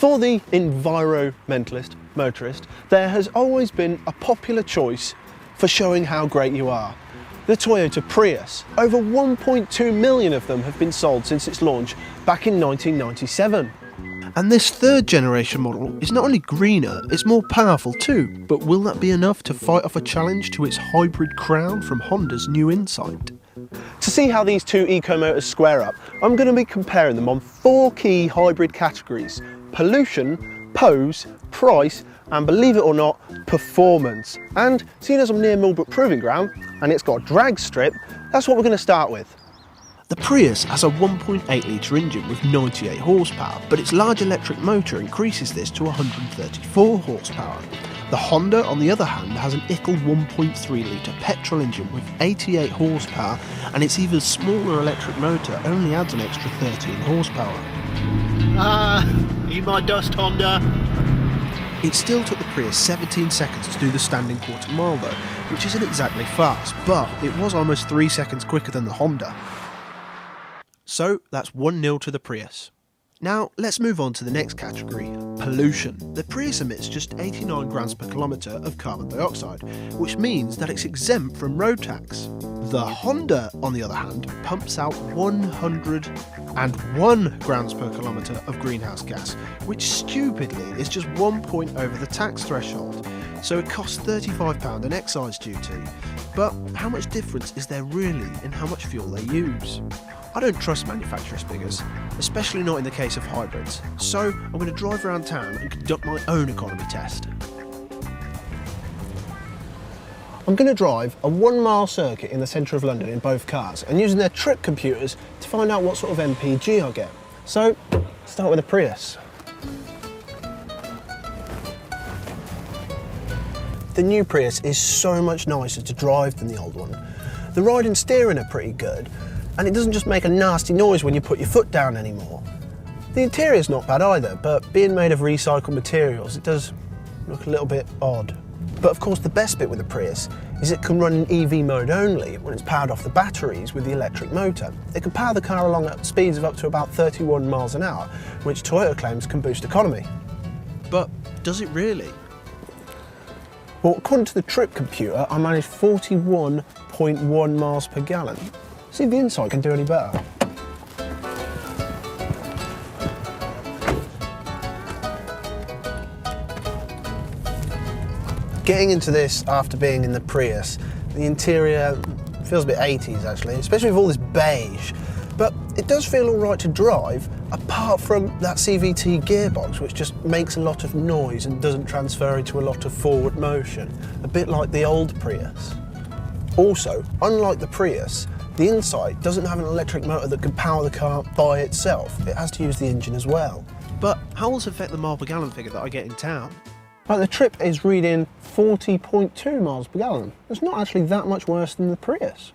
For the environmentalist motorist, there has always been a popular choice for showing how great you are. The Toyota Prius. Over 1.2 million of them have been sold since its launch back in 1997. And this third generation model is not only greener, it's more powerful too. But will that be enough to fight off a challenge to its hybrid crown from Honda's new Insight? To see how these two eco-motors square up, I'm going to be comparing them on 4 key hybrid categories: pollution, pose, price, and believe it or not, performance. And seeing as I'm near Millbrook Proving Ground and it's got a drag strip, that's what we're going to start with. The Prius has a 1.8 litre engine with 98 horsepower, but its large electric motor increases this to 134 horsepower. The Honda, on the other hand, has an ICL 1.3 litre petrol engine with 88 horsepower, and its even smaller electric motor only adds an extra 13 horsepower. Eat my dust, Honda! It still took the Prius 17 seconds to do the standing quarter mile though, which isn't exactly fast, but it was almost 3 seconds quicker than the Honda. So that's 1-0 to the Prius. Now let's move on to the next category, pollution. The Prius emits just 89 grams per kilometre of carbon dioxide, which means that it's exempt from road tax. The Honda, on the other hand, pumps out 101 grams per kilometre of greenhouse gas, which stupidly is just 1 point over the tax threshold. So it costs £35 in excise duty. But how much difference is there really in how much fuel they use? I don't trust manufacturers' figures, especially not in the case of hybrids, so I'm going to drive around town and conduct my own economy test. I'm going to drive a 1-mile circuit in the centre of London in both cars and using their trip computers to find out what sort of MPG I get. So, start with the Prius. The new Prius is so much nicer to drive than the old one. The ride and steering are pretty good, and it doesn't just make a nasty noise when you put your foot down anymore. The interior's not bad either, but being made of recycled materials, it does look a little bit odd. But of course the best bit with the Prius is it can run in EV mode only when it's powered off the batteries with the electric motor. It can power the car along at speeds of up to about 31 miles an hour, which Toyota claims can boost economy. But does it really? Well, according to the trip computer, I managed 41.1 miles per gallon. See if the Insight can do any better. Getting into this after being in the Prius, the interior feels a bit 80s actually, especially with all this beige. But it does feel all right to drive, apart from that CVT gearbox, which just makes a lot of noise and doesn't transfer into a lot of forward motion, a bit like the old Prius. Also, unlike the Prius, the Insight doesn't have an electric motor that can power the car by itself. It has to use the engine as well. But how will this affect the mile per gallon figure that I get in town? Right, the Trip is reading 40.2 miles per gallon. It's not actually that much worse than the Prius.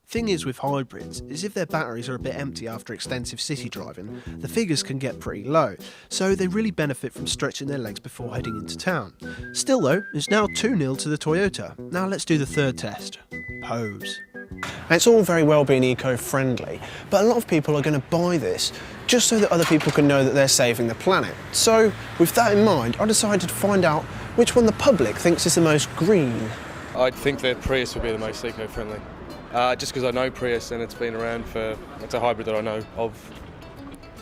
Thing is with hybrids is if their batteries are a bit empty after extensive city driving, the figures can get pretty low, so they really benefit from stretching their legs before heading into town. Still though, it's now 2-0 to the Toyota. Now let's do the third test. Pose. It's all very well being eco-friendly, but a lot of people are going to buy this just so that other people can know that they're saving the planet. So with that in mind, I decided to find out which one the public thinks is the most green. I think that Prius would be the most eco-friendly. Just because I know Prius and it's been around it's a hybrid that I know of.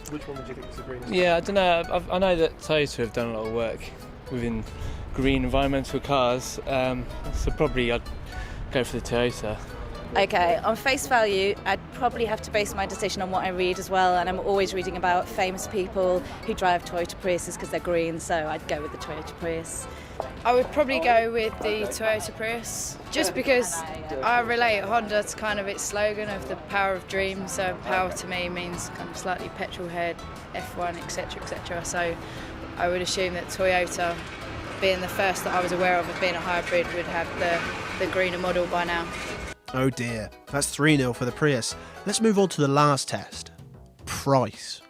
Which one would you think is the greenest? Yeah, I don't know. I know that Toyota have done a lot of work within green environmental cars, so probably I'd go for the Toyota. Okay, on face value, I'd probably have to base my decision on what I read as well, and I'm always reading about famous people who drive Toyota Priuses because they're green, so I'd go with the Toyota Prius. I would probably go with the Toyota Prius, just because I relate Honda to kind of its slogan of the power of dreams. So power to me means kind of slightly petrol head, F1, etc, etc. So I would assume that Toyota, being the first that I was aware of being a hybrid, would have the greener model by now. Oh dear, that's 3-0 for the Prius. Let's move on to the last test. Price.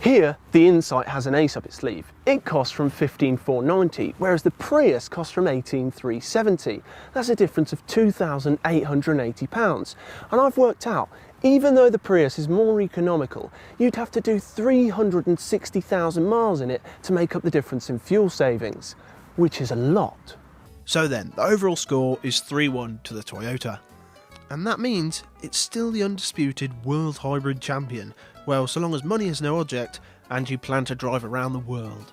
Here, the Insight has an ace up its sleeve. It costs from £15,490, whereas the Prius costs from £18,370. That's a difference of £2,880. And I've worked out, Even though the Prius is more economical, you'd have to do 360,000 miles in it to make up the difference in fuel savings, which is a lot. So then, the overall score is 3-1 to the Toyota. And that means it's still the undisputed world hybrid champion, well, so long as money is no object and you plan to drive around the world.